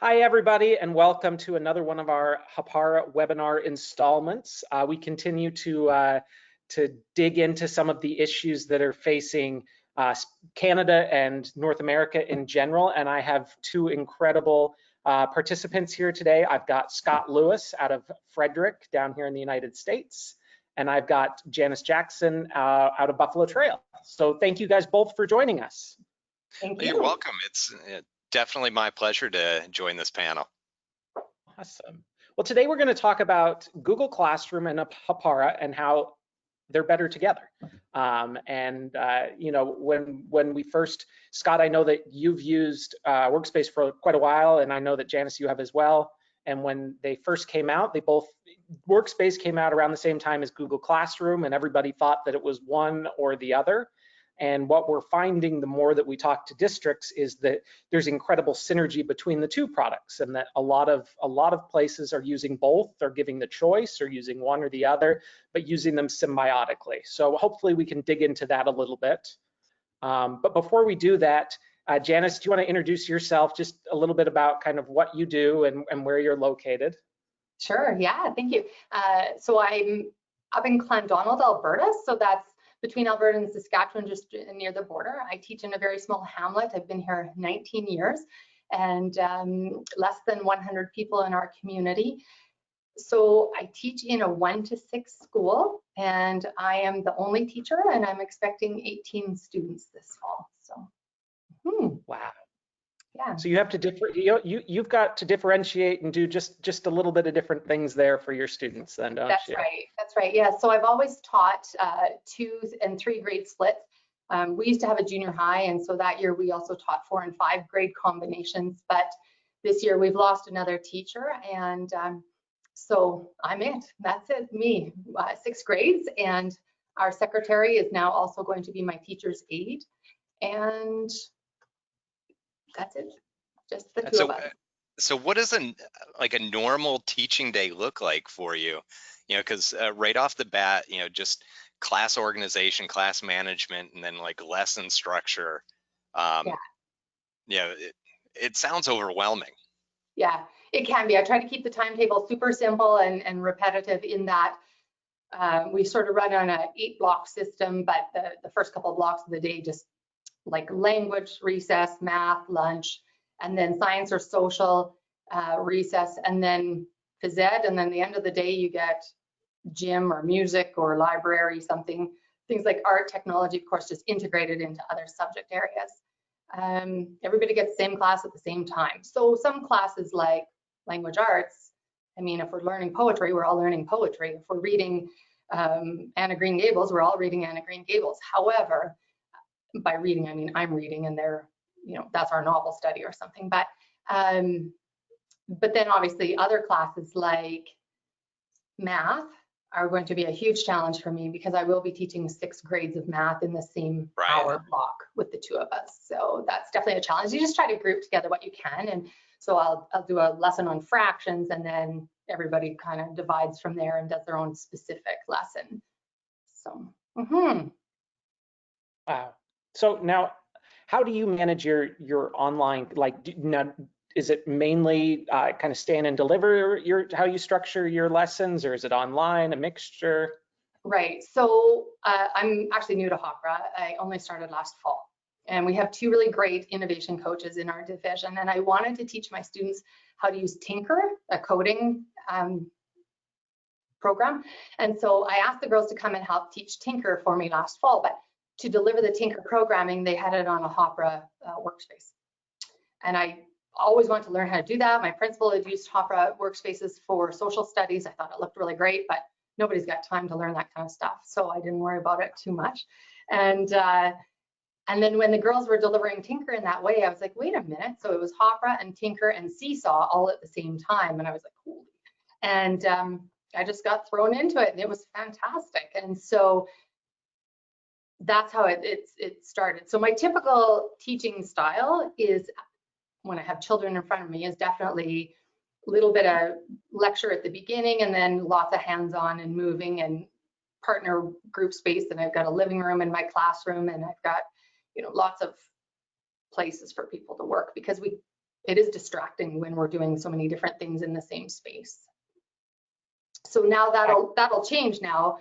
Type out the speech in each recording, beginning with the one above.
Hi, everybody, and welcome to another one of our Hpara webinar installments. We continue to dig into some of the issues that are facing Canada and North America in general, and I have two incredible participants here today. I've got Scott Lewis out of Frederick down here in the United States, and I've got Janice Jackson out of Buffalo Trail. So thank you guys both for joining us. Thank you. You're welcome. It's definitely my pleasure to join this panel. Awesome. Well, today we're going to talk about Google Classroom and Hapara and how they're better together. You know, when we first, Scott, I know that you've used Workspace for quite a while, and I know that Janice, you have as well. And when they first came out, Workspace came out around the same time as Google Classroom, and everybody thought that it was one or the other. And what we're finding the more that we talk to districts is that there's incredible synergy between the two products, and that a lot of places are using both, or giving the choice, or using one or the other, but using them symbiotically. So hopefully we can dig into that a little bit. But before we do that, Janice, do you want to introduce yourself, just a little bit about kind of what you do and where you're located? Sure, yeah, thank you. So I'm up in Clandonald, Alberta, so that's between Alberta and Saskatchewan, just near the border. I teach in a very small hamlet. I've been here 19 years and less than 100 people in our community. So I teach in a 1 to 6 school, and I am the only teacher, and I'm expecting 18 students this fall. So, Wow. Yeah. So you have to you've got to differentiate and do just a little bit of different things there for your students, then, don't you? That's right. Yeah. So I've always taught 2 and 3 grade splits. We used to have a junior high, and so that year we also taught 4 and 5 grade combinations. But this year we've lost another teacher, and so I'm it. That's it. Me, 6 grades, and our secretary is now also going to be my teacher's aide, and that's it. Just the two of us. So what does a normal teaching day look like for you? You know, because right off the bat, you know, just class organization, class management, and then like lesson structure. You know, it sounds overwhelming. Yeah, it can be. I try to keep the timetable super simple and repetitive in that we sort of run on a 8-block system, but the first couple of blocks of the day just like language, recess, math, lunch, and then science or social, recess, and then phys ed, and then the end of the day you get gym or music or library, something, things like art, technology, of course, just integrated into other subject areas. Everybody gets the same class at the same time. So some classes like language arts, I mean, if we're learning poetry, we're all learning poetry. If we're reading Anna Green Gables, we're all reading Anna Green Gables. However, by reading, I mean I'm reading, and they're, you know, that's our novel study or something. But then obviously other classes like math are going to be a huge challenge for me, because I will be teaching 6 grades of math in the same hour block with the 2 of us. So that's definitely a challenge. You just try to group together what you can, and so I'll do a lesson on fractions, and then everybody kind of divides from there and does their own specific lesson. So. Wow. So now, how do you manage your online, like, is it mainly kind of stand and deliver how you structure your lessons, or is it online, a mixture? Right. So I'm actually new to Hpara. I only started last fall, and we have 2 really great innovation coaches in our division, and I wanted to teach my students how to use Tinker, a coding program. And so I asked the girls to come and help teach Tinker for me last fall, but to deliver the Tinker programming, they had it on a Hpara workspace. And I always wanted to learn how to do that. My principal had used Hpara workspaces for social studies. I thought it looked really great, but nobody's got time to learn that kind of stuff. So I didn't worry about it too much. And then when the girls were delivering Tinker in that way, I was like, wait a minute. So it was Hpara and Tinker and Seesaw all at the same time. And I was like, holy. And I just got thrown into it, and it was fantastic. And so that's how it started. So my typical teaching style is, when I have children in front of me, is definitely a little bit of lecture at the beginning, and then lots of hands-on and moving and partner group space. And I've got a living room in my classroom, and I've got, you know, lots of places for people to work, because we it is distracting when we're doing so many different things in the same space. So now that'll change now,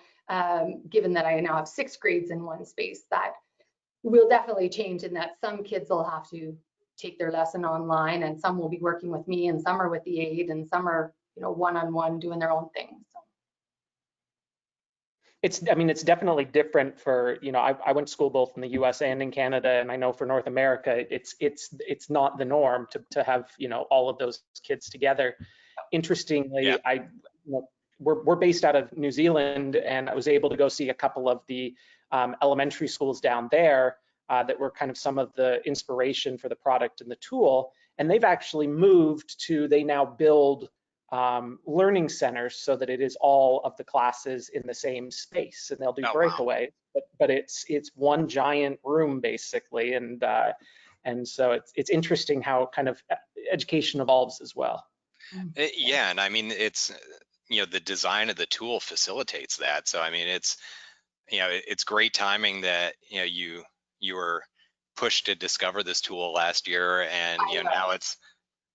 given that I now have 6 grades in one space. That will definitely change in that some kids will have to take their lesson online, and some will be working with me, and some are with the aide, and some are, you know, one-on-one doing their own thing. So. I mean, it's definitely different for, you know, I went to school both in the US and in Canada, and I know for North America, it's not the norm to have, you know, all of those kids together. Interestingly, Yeah. you know, we're based out of New Zealand, and I was able to go see a couple of the elementary schools down there that were kind of some of the inspiration for the product and the tool. And they've actually moved to, they now build learning centers so that it is all of the classes in the same space, and they'll do breakaway. Wow. But it's one giant room basically, and so it's interesting how kind of education evolves as well. Yeah, and I mean, it's, you know, the design of the tool facilitates that. So I mean, it's, you know, it's great timing that, you know, you were pushed to discover this tool last year, and you know, now it's,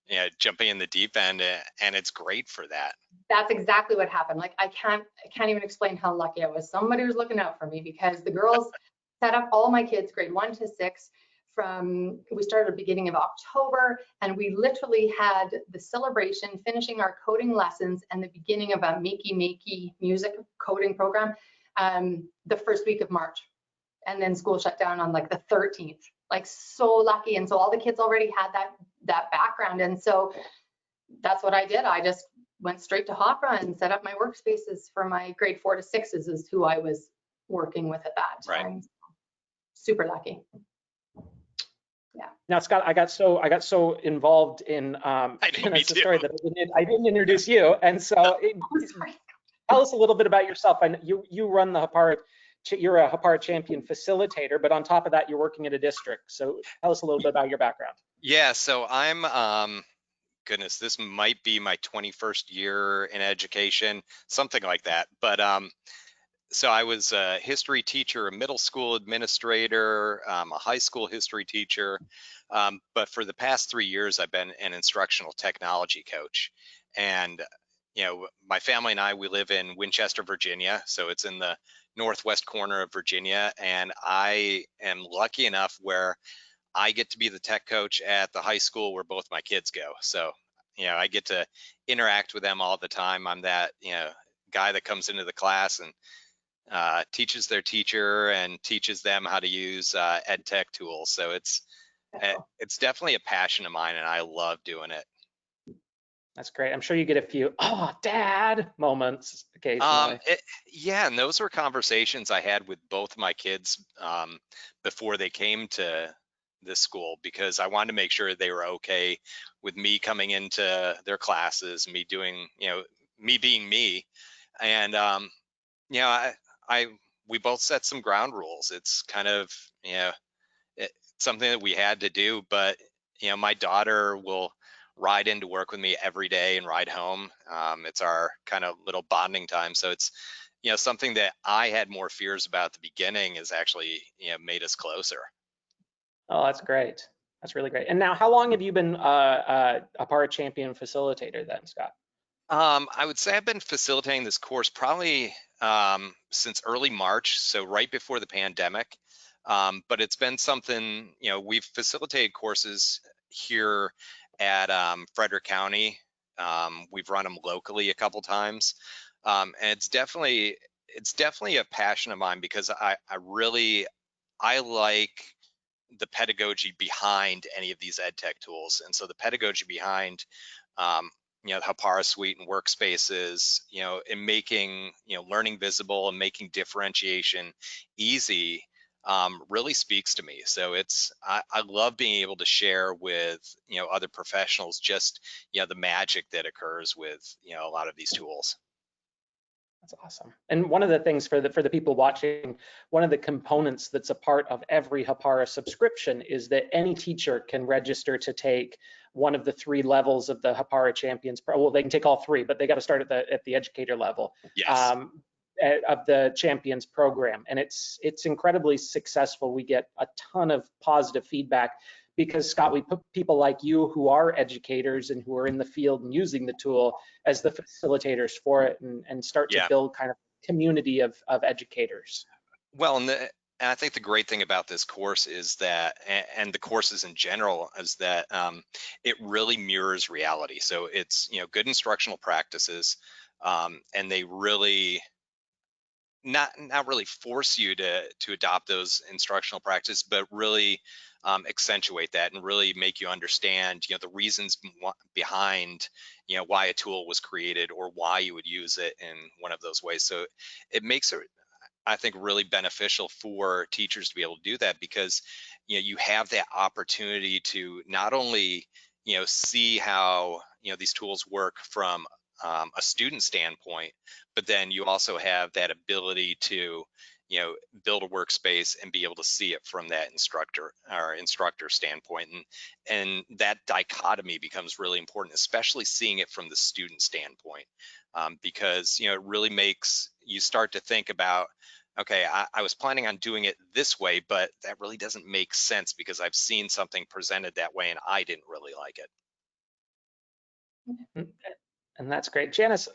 you know, jumping in the deep end, and it's great for that. That's exactly what happened. Like, I can't even explain how lucky I was. Somebody was looking out for me, because the girls set up all my kids, grade 1 to 6, we started at the beginning of October, and we literally had the celebration, finishing our coding lessons, and the beginning of a Makey music coding program the first week of March. And then school shut down on like the 13th. Like, so lucky. And so all the kids already had that background. And so that's what I did. I just went straight to Hpara and set up my workspaces for my grade 4 to 6s, is who I was working with at that time. Right. Super lucky. Yeah. Now, Scott, I got so involved in the story that I didn't introduce you, and so tell us a little bit about yourself. I know you run the Hpara. You're a Hpara champion facilitator, but on top of that, you're working at a district. So tell us a little bit about your background. Yeah, so I'm goodness, this might be my 21st year in education, something like that. But so I was a history teacher, a middle school administrator, a high school history teacher. But for the past 3 years, I've been an instructional technology coach. And, you know, my family and I, we live in Winchester, Virginia. So it's in the northwest corner of Virginia. And I am lucky enough where I get to be the tech coach at the high school where both my kids go. So, you know, I get to interact with them all the time. I'm that, you know, guy that comes into the class and teaches their teacher and teaches them how to use ed tech tools. So it's definitely a passion of mine, and I love doing it. That's great. I'm sure you get a few "oh, Dad" moments occasionally. Yeah, and those were conversations I had with both my kids before they came to this school, because I wanted to make sure they were okay with me coming into their classes, me doing, you know, me being me, and you know, we both set some ground rules. It's kind of, you know, it's something that we had to do, but you know, my daughter will ride into work with me every day and ride home. It's our kind of little bonding time. So it's, you know, something that I had more fears about at the beginning is actually, you know, made us closer. Oh, that's great. That's really great. And now, how long have you been a Hpara champion facilitator then, Scott? I would say I've been facilitating this course probably since early March, so right before the pandemic. But it's been something, you know, we've facilitated courses here at Frederick County. We've run them locally a couple times, and it's definitely a passion of mine, because I like the pedagogy behind any of these ed tech tools. And so the pedagogy behind you know, the Hpara suite and workspaces, you know, in making, you know, learning visible and making differentiation easy really speaks to me. So it's, I love being able to share with, you know, other professionals just, you know, the magic that occurs with, you know, a lot of these tools. That's awesome. And one of the things for the people watching, one of the components that's a part of every Hpara subscription is that any teacher can register to take one of the 3 levels of the Hpara Champions. Well, they can take all 3, but they got to start at the educator level. Yes. Of the Champions program, and it's incredibly successful. We get a ton of positive feedback because Scott, we put people like you who are educators and who are in the field and using the tool as the facilitators for it, and start to build kind of community of educators. Well, and I think the great thing about this course is that, and the courses in general, is that it really mirrors reality. So it's, you know, good instructional practices, and they really not really force you to adopt those instructional practices, but really accentuate that and really make you understand, you know, the reasons behind, you know, why a tool was created or why you would use it in one of those ways. So it makes it, I think, really beneficial for teachers to be able to do that, because, you know, you have that opportunity to not only, you know, see how, you know, these tools work from a student standpoint, but then you also have that ability to, you know, build a workspace and be able to see it from that instructor standpoint. And that dichotomy becomes really important, especially seeing it from the student standpoint, because, you know, it really makes you start to think about, okay, I was planning on doing it this way, but that really doesn't make sense because I've seen something presented that way and I didn't really like it. And that's great. Janice,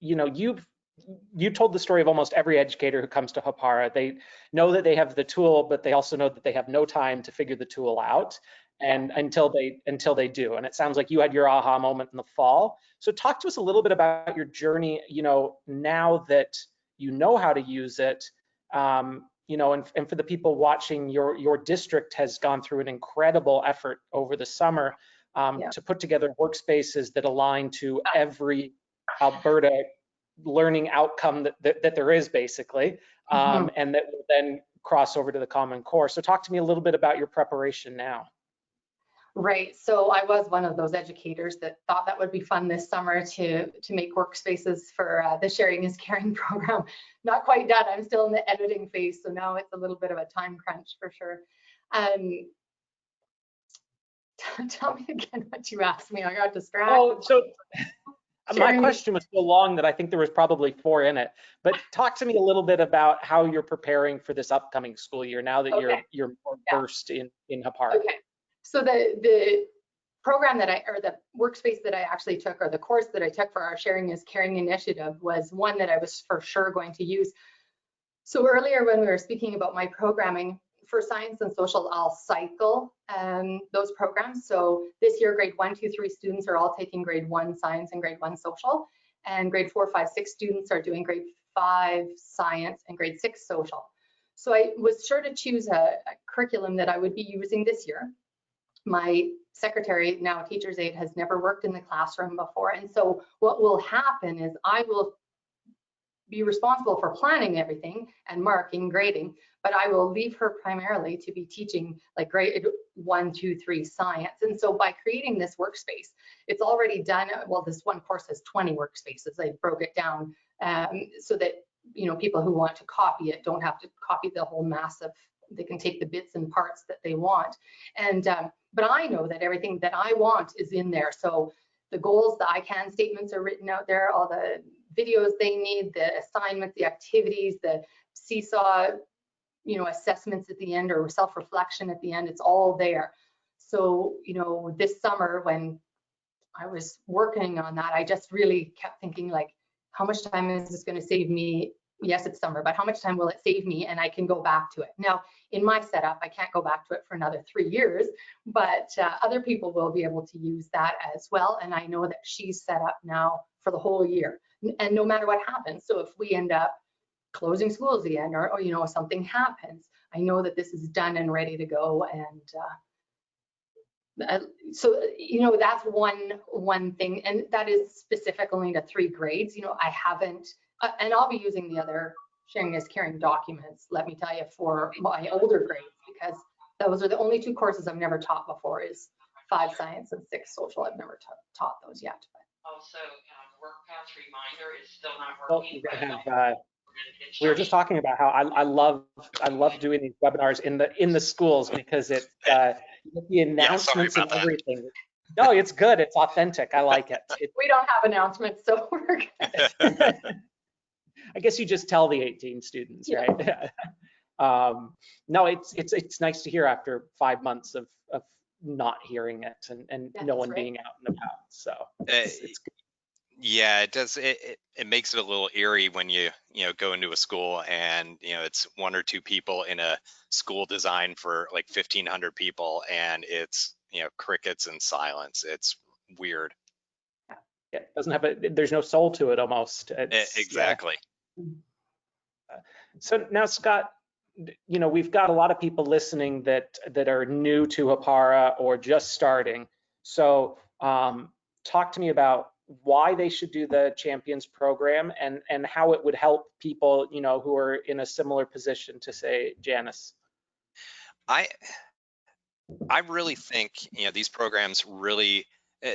you know, you told the story of almost every educator who comes to Hpara. They know that they have the tool, but they also know that they have no time to figure the tool out, and until they do. And it sounds like you had your aha moment in the fall. So talk to us a little bit about your journey, you know, now that you know how to use it, you know, and for the people watching, your district has gone through an incredible effort over the summer to put together workspaces that align to every Alberta learning outcome that there is, basically, and that will then cross over to the Common Core. So talk to me a little bit about your preparation now. Right. So I was one of those educators that thought that would be fun this summer to make workspaces for the Sharing is Caring program. Not quite done. I'm still in the editing phase, so now it's a little bit of a time crunch for sure. Tell me again what you asked me. I got distracted. Oh, so my question was so long that I think there was probably 4 in it. But talk to me a little bit about how you're preparing for this upcoming school year now that you're more versed in Hpara. Okay. So the program or the workspace that I actually took, or the course that I took for our Sharing is Caring initiative, was one that I was for sure going to use. So earlier when we were speaking about my programming for science and social, I'll cycle those programs. So this year, grade 1, 2, 3 students are all taking grade 1 science and grade 1 social, and grade 4, 5, 6 students are doing grade 5 science and grade 6 social. So I was sure to choose a curriculum that I would be using this year. My secretary, now a teacher's aide, has never worked in the classroom before. And so what will happen is I will be responsible for planning everything and marking, grading, but I will leave her primarily to be teaching like grade 1, 2, 3 science. And so by creating this workspace, it's already done. Well, this one course has 20 workspaces. I broke it down so that, you know, people who want to copy it don't have to copy the whole massive. They can take the bits and parts that they want. And but I know that everything that I want is in there. So the goals, the I can statements are written out there, all the videos they need, the assignments, the activities, the seesaw, you know, assessments at the end, or self-reflection at the end. It's all there. So, you know, this summer when I was working on that, I just really kept thinking, like, how much time is this going to save me? Yes, it's summer, but how much time will it save me? And I can go back to it. Now, in my setup, I can't go back to it for another 3 years, but other people will be able to use that as well. And I know that she's set up now for the whole year, and no matter what happens. So if we end up closing schools again, or you know, something happens, I know that this is done and ready to go. And so, you know, that's one thing, and that is specific only to 3 grades. You know, I haven't, and I'll be using the other Sharing is Caring documents, let me tell you, for my older grades, because those are the only 2 courses I've never taught before, is 5 science and 6 social. I've never taught those yet. Also, WorkPath Reminder is still not working. We were just talking about how I love doing these webinars in the schools, because it the announcements and everything. No, it's good. It's authentic. I like it. We don't have announcements, so we're good. I guess you just tell the 18 students, right? No, it's nice to hear after 5 months of not hearing it and Yeah, no that's one right. being out and about. So it's good. Yeah, it does. It makes it a little eerie when you go into a school and it's one or two people in a school designed for like 1,500 people, and it's crickets and silence. It's weird. Yeah, it doesn't have there's no soul to it almost. It's yeah. Exactly. So now, Scott, we've got a lot of people listening that are new to Hpara or just starting. So talk to me about why they should do the Champions program and how it would help people, who are in a similar position to, say, Janice. I really think these programs really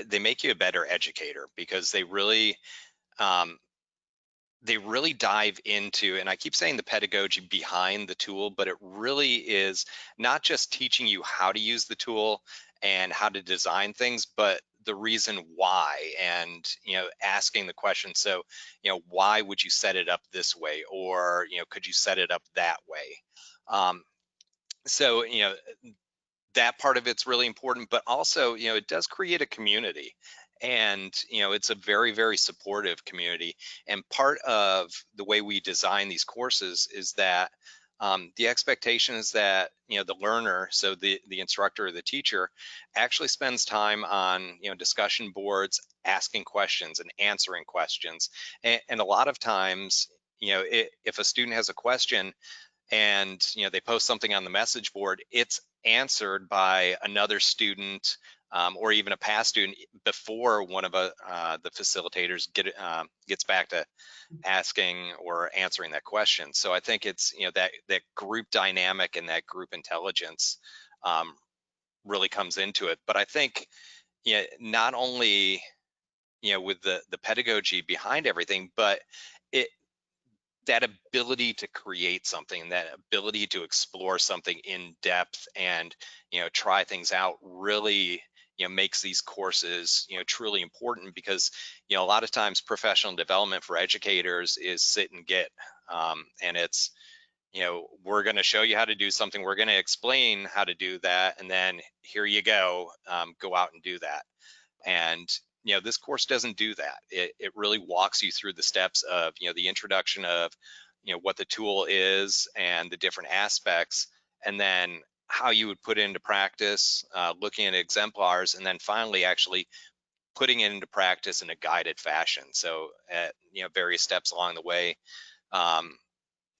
they make you a better educator, because they really dive into, and I keep saying the pedagogy behind the tool, but it really is not just teaching you how to use the tool and how to design things, but the reason why, and asking the question, so why would you set it up this way, or could you set it up that way? So that part of it's really important, but also it does create a community, and it's a very, very supportive community. And part of the way we design these courses is that the expectation is that the learner, so the instructor or the teacher, actually spends time on discussion boards, asking questions and answering questions. And a lot of times, if a student has a question and they post something on the message board, it's answered by another student, or even a past student, before one of the facilitators gets back to asking or answering that question. So I think it's that group dynamic and that group intelligence really comes into it. But I think not only with the pedagogy behind everything, but that ability to create something, that ability to explore something in depth and try things out, really makes these courses truly important, because a lot of times professional development for educators is sit and get, and it's we're going to show you how to do something, we're going to explain how to do that, and then here you go, go out and do that. And this course doesn't do that. It really walks you through the steps of the introduction of what the tool is and the different aspects, and then how you would put it into practice, looking at exemplars, and then finally actually putting it into practice in a guided fashion. So at various steps along the way,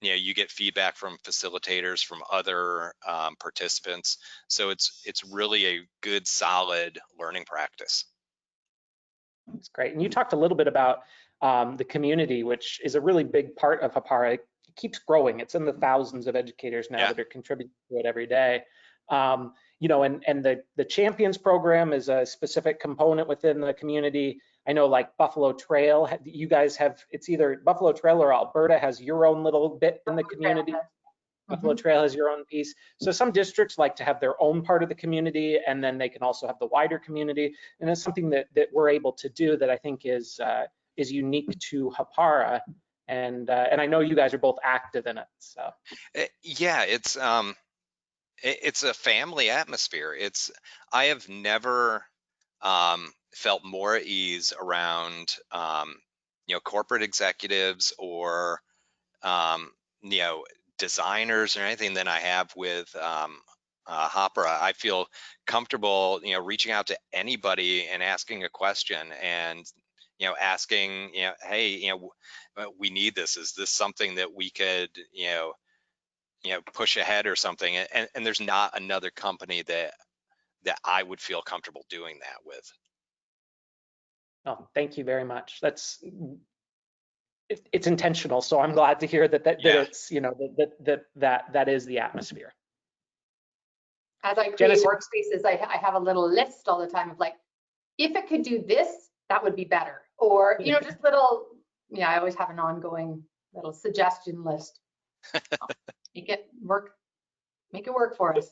you get feedback from facilitators, from other participants. So it's really a good, solid learning practice. That's great. And you talked a little bit about the community, which is a really big part of Hpara. It keeps growing. It's in the thousands of educators now that are contributing to it every day. And the Champions program is a specific component within the community. I know, like Buffalo Trail, you guys have, it's either Buffalo Trail or Alberta has your own little bit in the community. Buffalo Trail has your own piece. So some districts like to have their own part of the community, and then they can also have the wider community. And it's something that we're able to do that I think is unique to Hpara. And I know you guys are both active in it. So yeah, it's a family atmosphere. I have never felt more at ease around corporate executives or designers or anything than I have with Hapara. I feel comfortable reaching out to anybody and asking a question, and asking hey, we need this. Is this something that we could push ahead or something? And there's not another company that I would feel comfortable doing that with. oh, thank you very much. It's intentional, so I'm glad to hear that it's that is the atmosphere. As I create Janice, workspaces, I have a little list all the time of like, if it could do this, that would be better, or just little. I always have an ongoing little suggestion list. Make it work for us.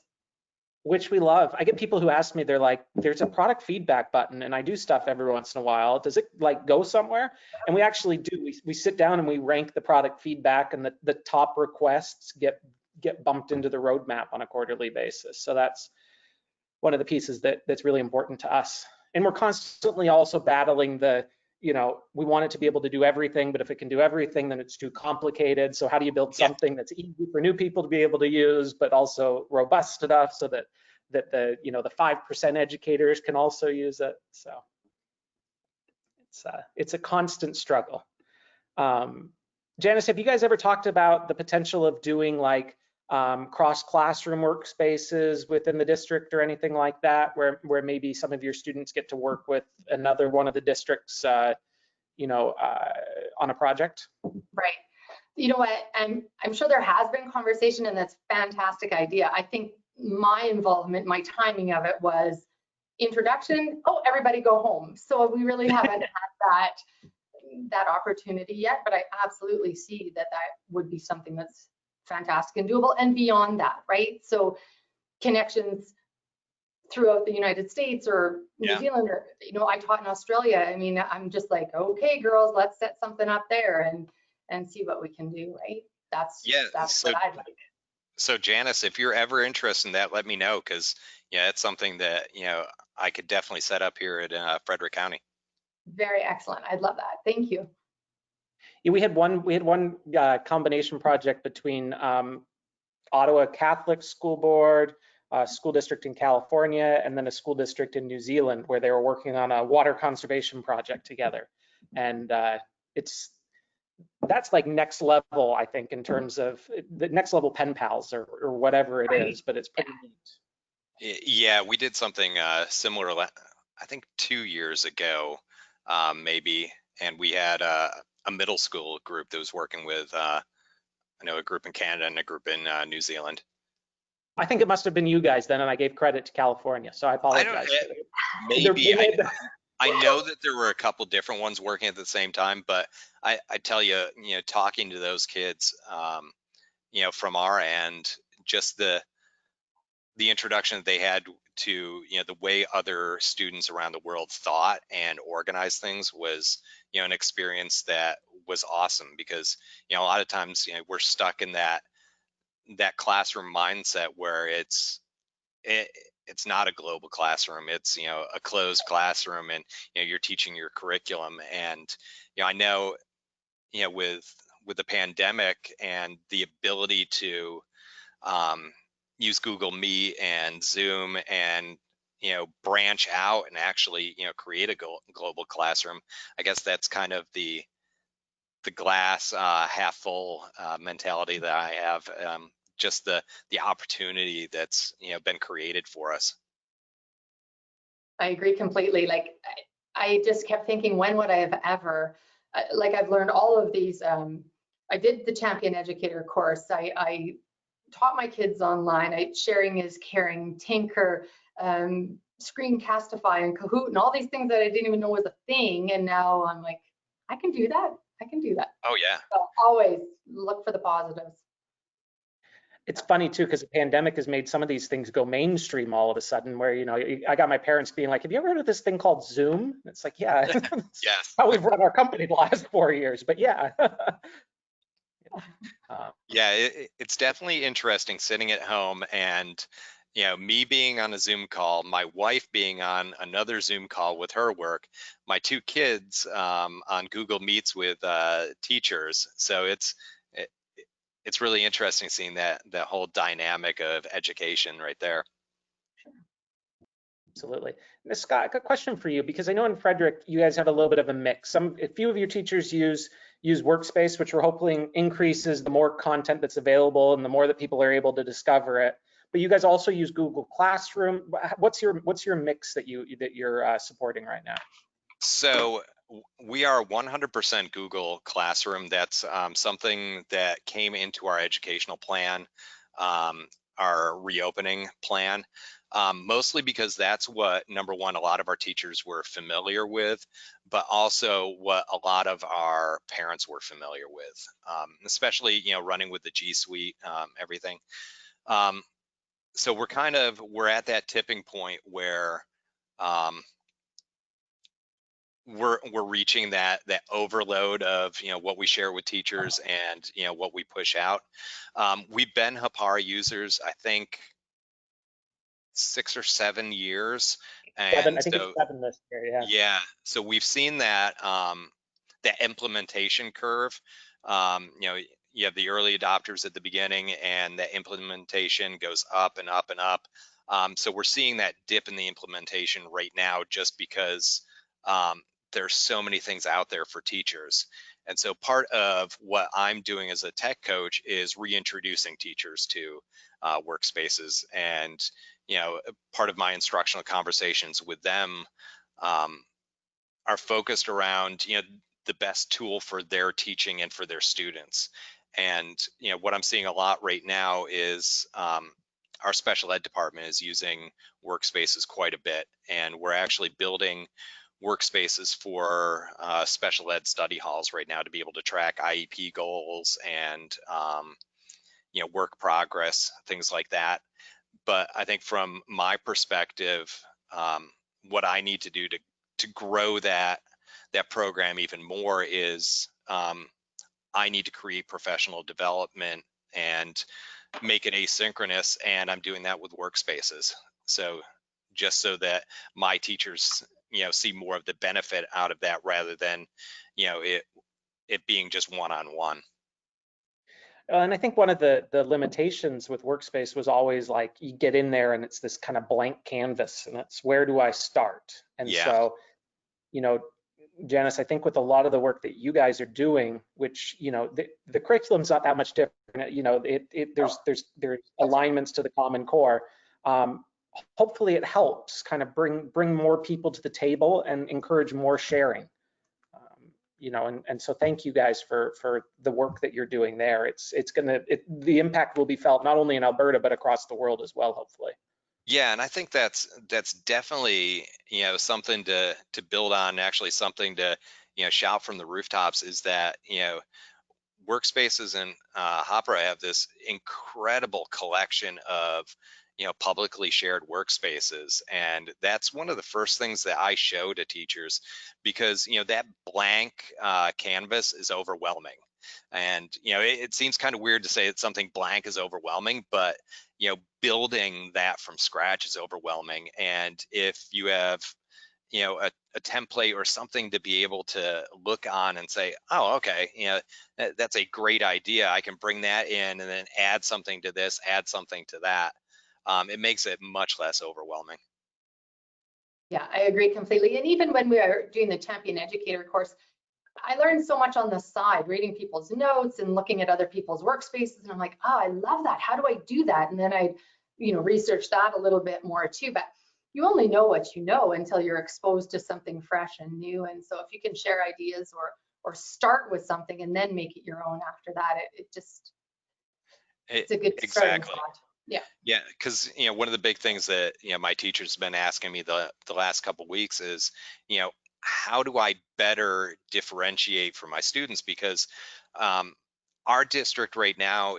Which we love. I get people who ask me, they're like, there's a product feedback button and I do stuff every once in a while. Does it like go somewhere? And we actually do. We sit down and we rank the product feedback, and the top requests get get bumped into the roadmap on a quarterly basis. So that's one of the pieces that's really important to us. And we're constantly also battling the, we want it to be able to do everything, but if it can do everything, then it's too complicated. So how do you build something that's easy for new people to be able to use, but also robust enough so that the, the 5% educators can also use it. So it's a constant struggle. Janice, have you guys ever talked about the potential of doing like cross-classroom workspaces within the district or anything like that, where maybe some of your students get to work with another one of the districts, on a project? Right. You know what? I'm sure there has been conversation, and that's a fantastic idea. I think my involvement, my timing of it was introduction. Oh, everybody go home. So we really haven't had that opportunity yet, but I absolutely see that would be something that's fantastic and doable, and beyond that, right? So connections throughout the United States or New Zealand, or, I taught in Australia. I mean, I'm just like, okay, girls, let's set something up there and see what we can do, right? That's what I'd like. So Janice, if you're ever interested in that, let me know, because it's something that I could definitely set up here at Frederick County. Very excellent. I'd love that. Thank you. Yeah, we had one combination project between Ottawa Catholic School Board, a school district in California, and then a school district in New Zealand, where they were working on a water conservation project together. And that's like next level, I think, in terms of the next level pen pals or whatever it is, but it's pretty neat. Yeah, we did something similar, I think 2 years ago, maybe, and we had a middle school group that was working with, I know, a group in Canada and a group in New Zealand. I think it must have been you guys then, and I gave credit to California, so I apologize. Maybe. I know that there were a couple different ones working at the same time, but I tell you, talking to those kids, from our end, just the introduction that they had to, the way other students around the world thought and organized things was, an experience that was awesome, because, a lot of times, we're stuck in that classroom mindset where it's not a global classroom. It's, a closed classroom, and, you're teaching your curriculum. And, I know, with the pandemic and the ability to use Google Meet and Zoom and, branch out and actually, create a global classroom, I guess that's kind of the glass half full mentality that I have. Just the opportunity that's been created for us. I agree completely. Like, I just kept thinking, when would I have ever, like, I've learned all of these. I did the Champion Educator course. I taught my kids online. Sharing is caring, Tinker, Screencastify, and Kahoot, and all these things that I didn't even know was a thing. And now I'm like, I can do that. I can do that. Oh yeah. So always look for the positives. It's funny too, because the pandemic has made some of these things go mainstream all of a sudden, where, I got my parents being like, have you ever heard of this thing called Zoom? And it's like, yeah, yes. How we've run our company the last 4 years, but yeah. Yeah, it's definitely interesting sitting at home and, me being on a Zoom call, my wife being on another Zoom call with her work, my 2 kids on Google Meets with teachers. So it's really interesting seeing that whole dynamic of education right there. Absolutely. Now, Scott, a question for you, because I know in Frederick, you guys have a little bit of a mix. A few of your teachers use Workspace, which we're hoping increases the more content that's available and the more that people are able to discover it. But you guys also use Google Classroom. What's your mix that you're supporting right now? So we are 100% Google Classroom. That's something that came into our educational plan, our reopening plan, mostly because that's what, number one, a lot of our teachers were familiar with, but also what a lot of our parents were familiar with, especially, running with the G Suite, everything. So we're at that tipping point where we're reaching that overload of what we share with teachers and what we push out. We've been Hpara users, I think 6 or 7 years, and I think it's so 7 this year, yeah. yeah, so we've seen that that implementation curve. You have the early adopters at the beginning, and the implementation goes up and up and up. So we're seeing that dip in the implementation right now, just because there's so many things out there for teachers. And so part of what I'm doing as a tech coach is reintroducing teachers to Workspaces, and part of my instructional conversations with them are focused around the best tool for their teaching and for their students. And what I'm seeing a lot right now is our special ed department is using Workspaces quite a bit, and we're actually building Workspaces for special ed study halls right now to be able to track IEP goals and work progress, things like that. But I think from my perspective, what I need to do to grow that program even more is I need to create professional development and make it asynchronous, and I'm doing that with Workspaces. So just so that my teachers see more of the benefit out of that, rather than it being just one-on-one. And I think one of the limitations with Workspace was always like, you get in there and it's this kind of blank canvas, and it's where do I start? And Yeah. so, Janice, I think with a lot of the work that you guys are doing, which, the curriculum's not that much different, there's alignments to the Common Core. Hopefully it helps kind of bring more people to the table and encourage more sharing. And so thank you guys for the work that you're doing there. The impact will be felt not only in Alberta, but across the world as well, hopefully. Yeah, and I think that's definitely something to build on. Actually, something to shout from the rooftops is that Workspaces and Hpara have this incredible collection of publicly shared workspaces, and that's one of the first things that I show to teachers, because that blank canvas is overwhelming. And it seems kind of weird to say that something blank is overwhelming, but building that from scratch is overwhelming. And if you have a template or something to be able to look on and say, oh, okay, that's a great idea, I can bring that in and then add something to this, add something to that, it makes it much less overwhelming. Yeah, I agree completely. And even when we are doing the Champion Educator course, I learned so much on the side, reading people's notes and looking at other people's workspaces. And I'm like, oh, I love that. How do I do that? And then I, research that a little bit more too. But you only know what you know until you're exposed to something fresh and new. And so if you can share ideas or start with something and then make it your own after that, it's a good starting spot. Yeah. Yeah, because one of the big things that my teachers have been asking me the last couple of weeks is how do I better differentiate for my students? Because our district right now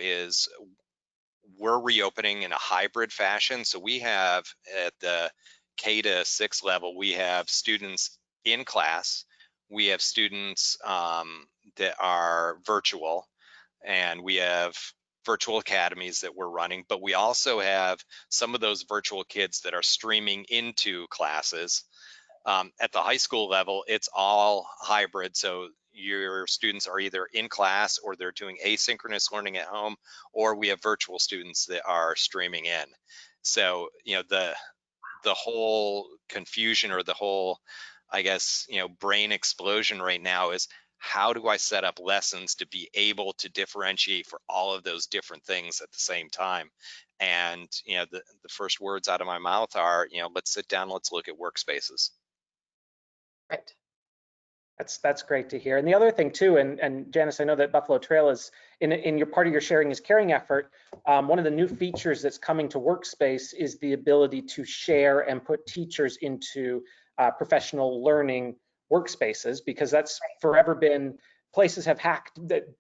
we're reopening in a hybrid fashion. So we have at the K to 6 level, we have students in class, we have students that are virtual, and we have virtual academies that we're running, but we also have some of those virtual kids that are streaming into classes. At the high school level, it's all hybrid. So your students are either in class or they're doing asynchronous learning at home, or we have virtual students that are streaming in. So, the whole confusion, or the whole, I guess, brain explosion right now is, how do I set up lessons to be able to differentiate for all of those different things at the same time? And, the first words out of my mouth are, let's sit down, let's look at workspaces. Right. That's great to hear. And the other thing too, and Janice, I know that Buffalo Trail is in your part of your sharing is caring effort. One of the new features that's coming to Workspace is the ability to share and put teachers into professional learning workspaces, because that's forever been places have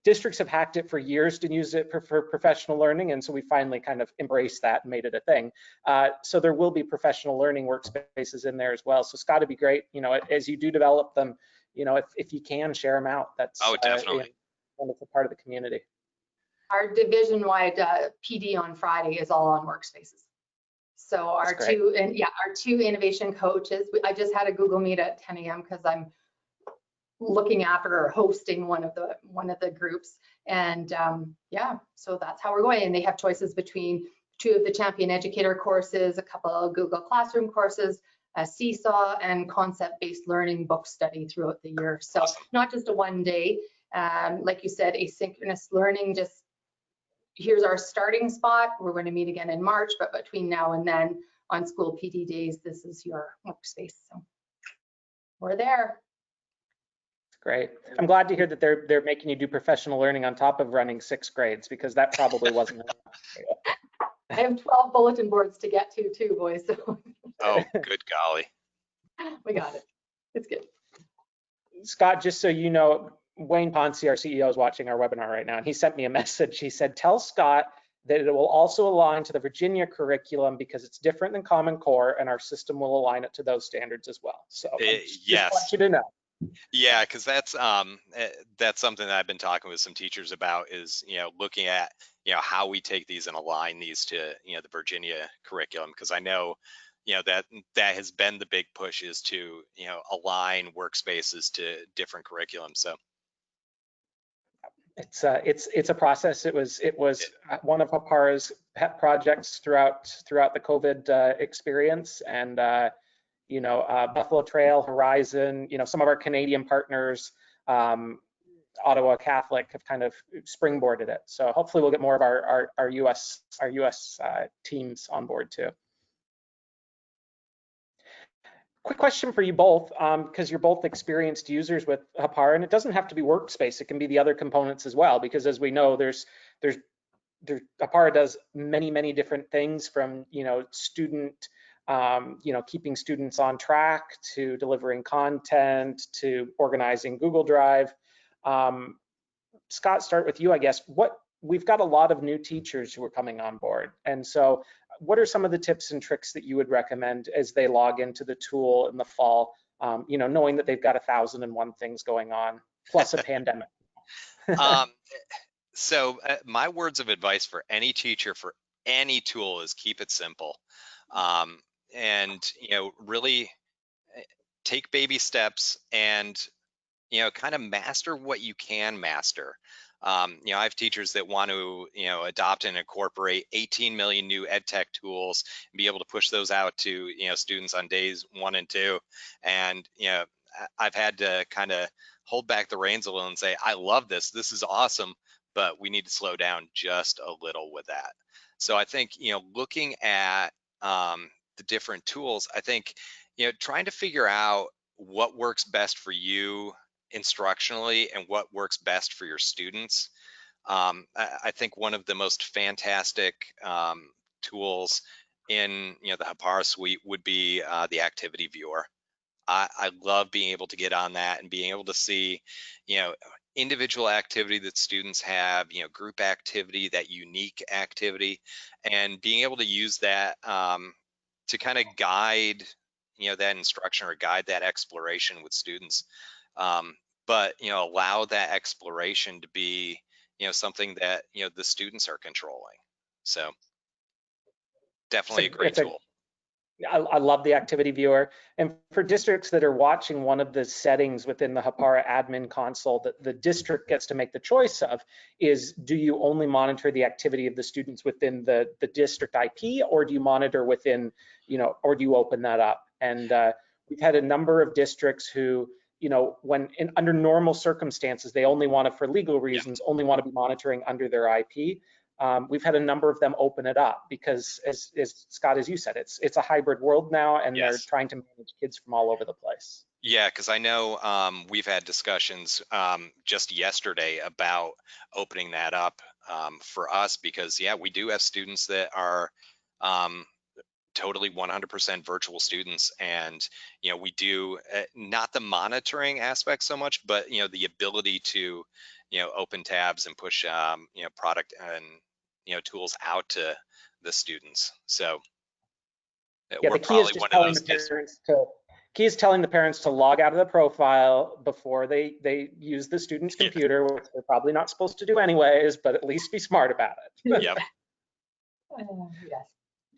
districts have hacked it for years to use it for professional learning, and so we finally kind of embraced that and made it a thing. So there will be professional learning workspaces in there as well. So Scott, it'd be great, as you do develop them, if you can share them out, that's Definitely. wonderful part of the community. Our division-wide PD on Friday is all on Workspaces. So our two innovation coaches, I just had a Google Meet at 10 a.m. because I'm looking after or hosting one of the groups, and so that's how we're going. And they have choices between 2 of the Champion Educator courses, a couple of Google Classroom courses, a Seesaw, and concept-based learning book study throughout the year. So not just a one day, like you said, asynchronous learning. Just here's our starting spot. We're going to meet again in March, but between now and then on school PD days, this is your workspace. So we're there. Great. I'm glad to hear that they're making you do professional learning on top of running 6 grades, because that probably wasn't enough. I have 12 bulletin boards to get to too, boys. So Oh, good golly. we got it. It's good. Scott, just so you know, Wayne Ponce, our CEO, is watching our webinar right now, and he sent me a message. He said, tell Scott that it will also align to the Virginia curriculum because it's different than Common Core, and our system will align it to those standards as well. So yes. want you to know. Yeah, because that's something that I've been talking with some teachers about, is looking at how we take these and align these to the Virginia curriculum, because I know that has been the big push, is to align workspaces to different curriculums. So it's a process. It was one of Hpara's pet projects throughout the COVID experience, and Buffalo Trail, Horizon, some of our Canadian partners, Ottawa Catholic, have kind of springboarded it. So hopefully we'll get more of our US teams on board too. Quick question for you both, because you're both experienced users with Hpara, and it doesn't have to be Workspace. It can be the other components as well, because as we know, Hpara does many different things, from student keeping students on track, to delivering content, to organizing Google Drive. Scott, start with you, I guess. We've got a lot of new teachers who are coming on board, and so what are some of the tips and tricks that you would recommend as they log into the tool in the fall, knowing that they've got 1,001 things going on, plus a pandemic? So my words of advice for any teacher for any tool is keep it simple. And really take baby steps, and kind of master what you can master. I have teachers that want to adopt and incorporate 18 million new ed tech tools and be able to push those out to students on days 1 and 2, and I've had to kind of hold back the reins a little and say, I love this is awesome, but we need to slow down just a little with that. So I think looking at the different tools, I think trying to figure out what works best for you instructionally and what works best for your students. I think one of the most fantastic tools in the Hpara suite would be the activity viewer. I love being able to get on that and being able to see individual activity that students have, group activity, that unique activity, and being able to use that to kind of guide that instruction or guide that exploration with students, but allow that exploration to be something that the students are controlling. So definitely a great tool. I love the activity viewer. And for districts that are watching, one of the settings within the Hpara admin console that the district gets to make the choice of is, do you only monitor the activity of the students within the district IP, or do you monitor within, or do you open that up? And we've had a number of districts who, when under normal circumstances, they only want to, for legal reasons, only want to be monitoring under their IP. We've had a number of them open it up because, as Scott, as you said, it's a hybrid world now, and they're trying to manage kids from all over the place. Yeah, because I know we've had discussions just yesterday about opening that up for us, because we do have students that are totally 100% virtual students. And, we do not the monitoring aspect so much, but, the ability to, open tabs and push, product and, tools out to the students. So Yeah, we're the key is probably just one of telling those the parents to telling the parents to log out of the profile before they use the student's Yeah. computer, which they're probably not supposed to do anyways, but at least be smart about it. Yep. Yes.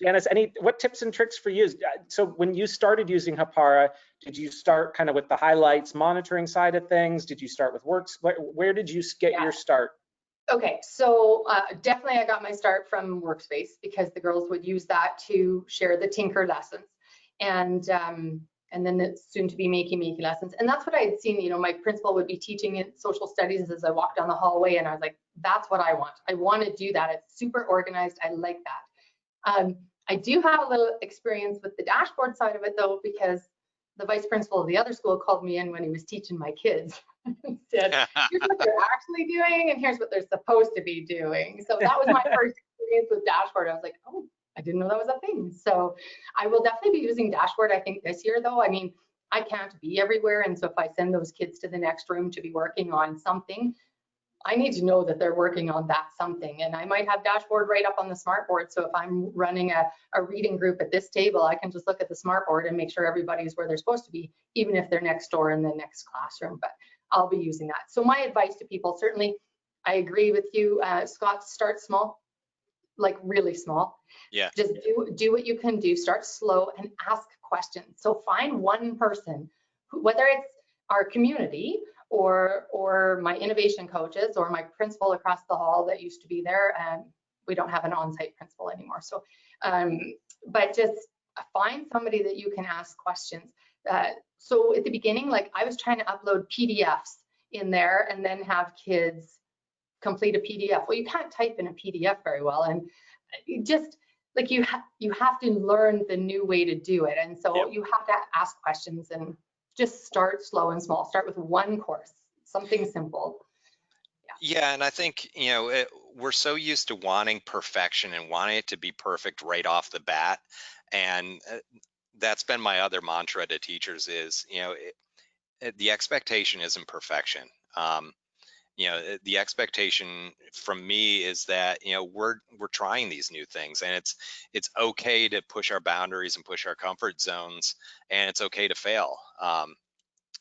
Janice, what tips and tricks for you? So when you started using Hpara, did you start kind of with the highlights monitoring side of things? Did you start with works? Where did you get your start? Okay, so definitely I got my start from Workspace because the girls would use that to share the Tinker lessons, and then the soon to be Makey lessons. And that's what I had seen. My principal would be teaching in social studies as I walked down the hallway, and I was like, that's what I want. I want to do that. It's super organized. I like that. I do have a little experience with the dashboard side of it though, because the vice principal of the other school called me in when he was teaching my kids and said, here's what they're actually doing and here's what they're supposed to be doing. So that was my first experience with dashboard. I was like, oh, I didn't know that was a thing. So I will definitely be using dashboard, I think, this year though. I mean, I can't be everywhere. And so if I send those kids to the next room to be working on something, I need to know that they're working on that something. And I might have dashboard right up on the smartboard. So if I'm running a reading group at this table, I can just look at the smartboard and make sure everybody's where they're supposed to be, even if they're next door in the next classroom. But I'll be using that. So my advice to people, certainly, I agree with you, Scott, start small, like really small. Yeah. Just do what you can do, start slow and ask questions. So find one person, whether it's our community or my innovation coaches or my principal across the hall that used to be there, and we don't have an on-site principal anymore. So, but just find somebody that you can ask questions. So at the beginning, like I was trying to upload PDFs in there and then have kids complete a PDF. Well, you can't type in a PDF very well, and just like you have to learn the new way to do it, and so you have to ask questions and just start slow and small. Start with one course, something simple. Yeah, and I think, we're so used to wanting perfection and wanting it to be perfect right off the bat. And that's been my other mantra to teachers is, the expectation isn't perfection. The expectation from me is that, we're trying these new things, and it's okay to push our boundaries and push our comfort zones, and it's okay to fail.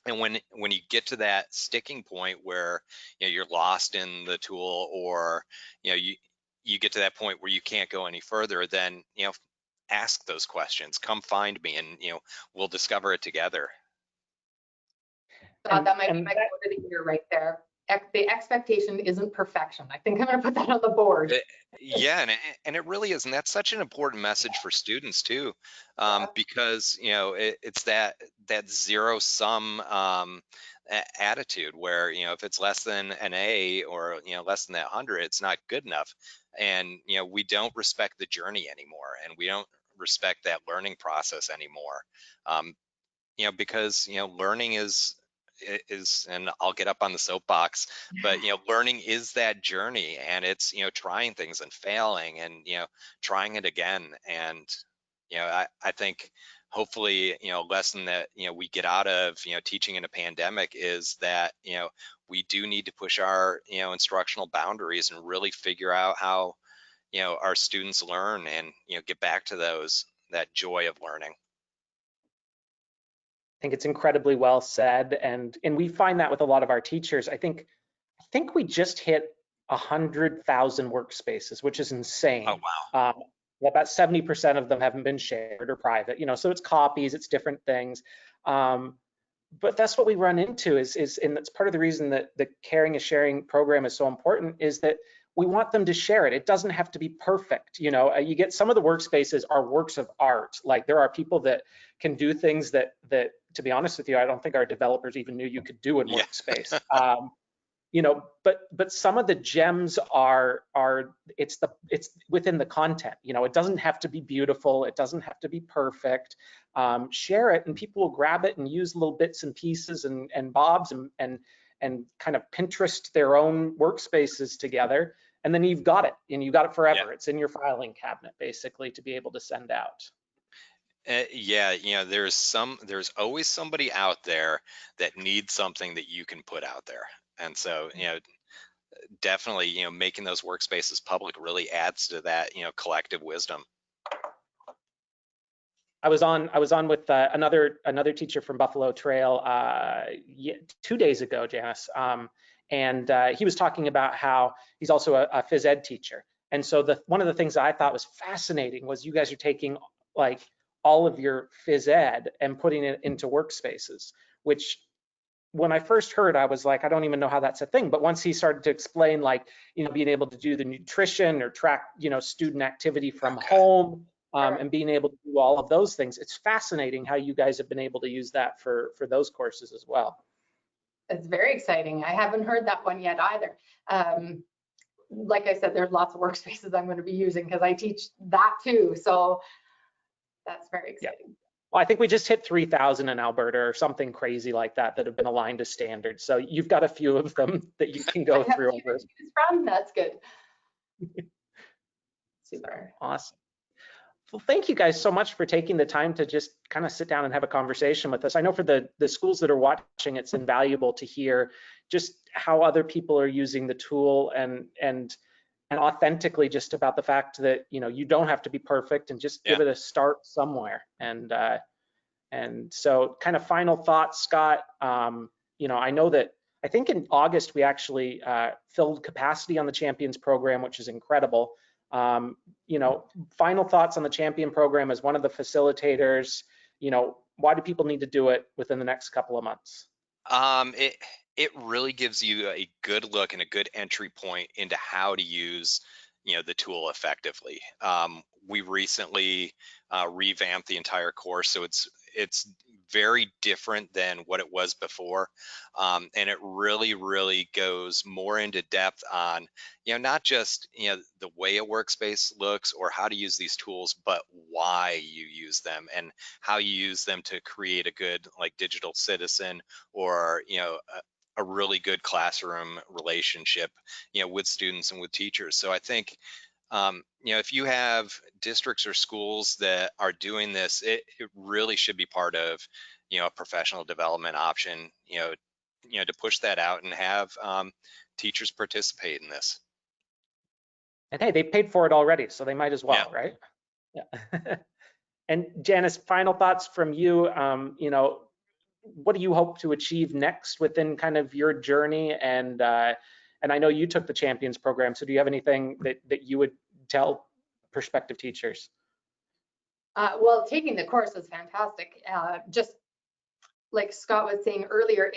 And when you get to that sticking point where you're lost in the tool, or you get to that point where you can't go any further, then ask those questions. Come find me, and we'll discover it together. That might be my quote of the year right there. The expectation isn't perfection. I think I'm going to put that on the board. Yeah, and it really is, and that's such an important message for students too, because it's that zero sum attitude where if it's less than an A or less than that 100, it's not good enough, and we don't respect the journey anymore, and we don't respect that learning process anymore, because learning is, and I'll get up on the soapbox, but learning is that journey, and it's trying things and failing and trying it again. And I think hopefully a lesson that we get out of teaching in a pandemic is that we do need to push our instructional boundaries and really figure out how our students learn, and get back to that joy of learning. I think it's incredibly well said, and we find that with a lot of our teachers. I think we just hit 100,000 workspaces, which is insane. Oh wow! About 70% of them haven't been shared or private. So it's copies, it's different things. But that's what we run into and that's part of the reason that the Caring is Sharing program is so important, is that we want them to share it. It doesn't have to be perfect. You get some of the workspaces are works of art. Like there are people that can do things that to be honest with you, I don't think our developers even knew you could do in Workspace. But some of the gems are it's within the content. It doesn't have to be beautiful. It doesn't have to be perfect. Share it, and people will grab it and use little bits and pieces and bobs and kind of Pinterest their own workspaces together. And then you've got it, and you've got it forever. Yeah. It's in your filing cabinet, basically, to be able to send out. Yeah, there's always somebody out there that needs something that you can put out there. And so, definitely, making those workspaces public really adds to that, collective wisdom. I was on with another teacher from Buffalo Trail 2 days ago, Janice, and he was talking about how he's also a phys ed teacher. And so one of the things that I thought was fascinating was you guys are taking like all of your phys ed and putting it into workspaces, which when I first heard, I was like, I don't even know how that's a thing. But once he started to explain, like, being able to do the nutrition or track, student activity from home, and being able to do all of those things, it's fascinating how you guys have been able to use that for those courses as well. It's very exciting. I haven't heard that one yet either. Like I said, there's lots of workspaces I'm going to be using because I teach that too. So that's very exciting. Yeah. Well, I think we just hit 3,000 in Alberta or something crazy like that have been aligned to standards. So you've got a few of them that you can go through. From that's good. Super. Awesome. Well, thank you guys so much for taking the time to just kind of sit down and have a conversation with us. I know for the schools that are watching, it's invaluable to hear just how other people are using the tool and authentically just about the fact that, you don't have to be perfect and just give it a start somewhere. And so kind of final thoughts, Scott, I know that I think in August, we actually filled capacity on the Champions program, which is incredible. Final thoughts on the Champion program as one of the facilitators. Why do people need to do it within the next couple of months? It really gives you a good look and a good entry point into how to use the tool effectively. We recently revamped the entire course, so it's very different than what it was before, and it really goes more into depth on not just the way a workspace looks or how to use these tools, but why you use them and how you use them to create a good digital citizen or a really good classroom relationship with students and with teachers. So I think if you have districts or schools that are doing this, it really should be part of a professional development option to push that out and have teachers participate in this. And hey, they paid for it already, so they might as well, right? Yeah. And Janice, final thoughts from you. What do you hope to achieve next within kind of your journey? And I know you took the Champions program, so do you have anything that you would tell prospective teachers? Well, taking the course was fantastic. Just like Scott was saying earlier,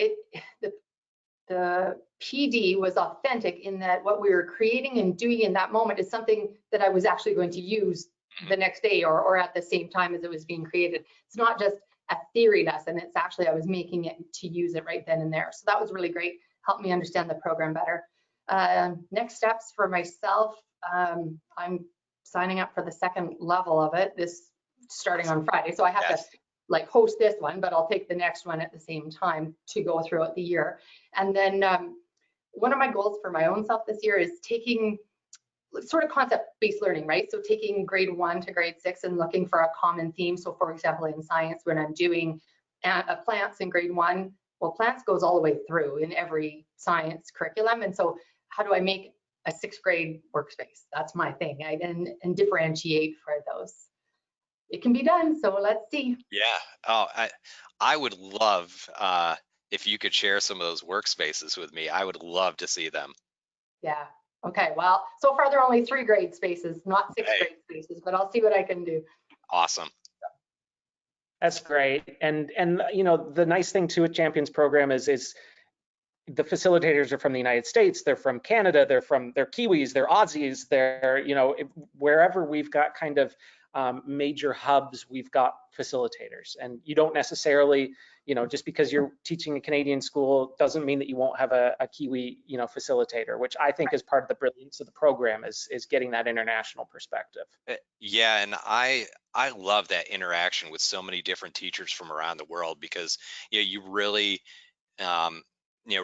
the PD was authentic in that what we were creating and doing in that moment is something that I was actually going to use the next day or at the same time as it was being created. It's not just a theory lesson, it's actually I was making it to use it right then and there. So that was really great, helped me understand the program better. Next steps for myself, I'm signing up for the second level of it, this starting on Friday. So I have to host this one, but I'll take the next one at the same time to go throughout the year. And then one of my goals for my own self this year is taking sort of concept-based learning, right? So taking grade 1 to grade 6 and looking for a common theme. So for example, in science, when I'm doing plants in grade 1, well, plants goes all the way through in every science curriculum. And so how do I make a 6th grade workspace? That's my thing, and differentiate for those. It can be done, so let's see. Yeah. Oh, I would love if you could share some of those workspaces with me. I would love to see them. Yeah. Okay. Well, so far there are only 3 grade spaces, not 6 grade spaces, but I'll see what I can do. Awesome. That's great. And the nice thing too with Champions program is the facilitators are from the United States, they're from Canada, they're Kiwis, they're Aussies, they're, wherever we've got kind of major hubs, we've got facilitators. And you don't necessarily, just because you're teaching a Canadian school doesn't mean that you won't have a Kiwi, facilitator, which I think is part of the brilliance of the program is getting that international perspective. Yeah, and I love that interaction with so many different teachers from around the world because you really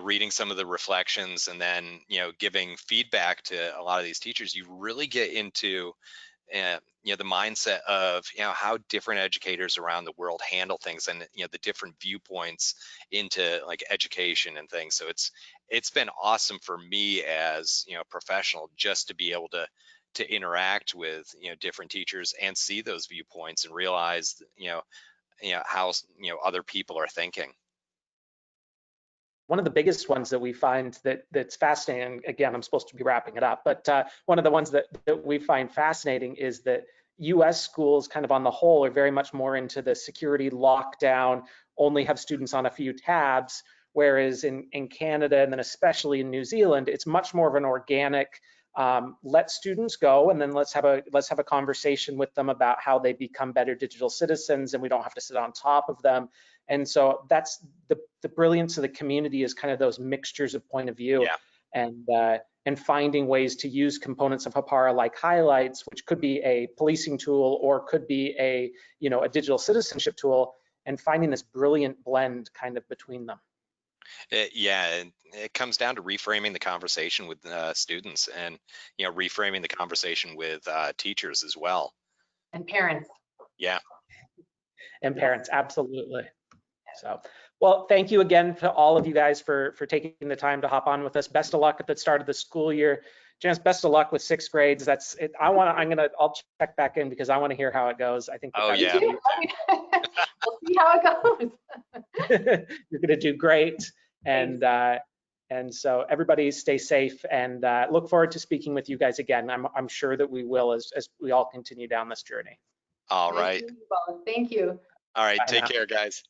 reading some of the reflections and then giving feedback to a lot of these teachers, you really get into you know, the mindset of, you know, how different educators around the world handle things, and, you know, the different viewpoints into like education and things. So it's been awesome for me as, you know, a professional, just to be able to interact with, you know, different teachers and see those viewpoints and realize, you know, how, you know, other people are thinking. One of the biggest ones that we find that's fascinating, again, I'm supposed to be wrapping it up, but one of the ones that we find fascinating is that US schools kind of on the whole are very much more into the security lockdown, only have students on a few tabs, whereas in Canada and then especially in New Zealand, it's much more of an organic, let students go and then let's have a conversation with them about how they become better digital citizens, and we don't have to sit on top of them. And so that's the brilliance of the community, is kind of those mixtures of point of view. Yeah. And finding ways to use components of Hpara like highlights, which could be a policing tool or could be a, you know, a digital citizenship tool, and finding this brilliant blend kind of between them. Yeah, and it comes down to reframing the conversation with students, and, you know, reframing the conversation with teachers as well. And parents. Yeah. And parents, absolutely. So, well, thank you again to all of you guys for taking the time to hop on with us. Best of luck at the start of the school year. Janice, best of luck with 6th grades. That's it. I'll check back in because I want to hear how it goes. I think Oh, yeah. We'll see how it goes. You're going to do great. And so everybody stay safe, and look forward to speaking with you guys again. I'm sure that we will as we all continue down this journey. All right. Thank you. All right. Bye Take now. care, guys.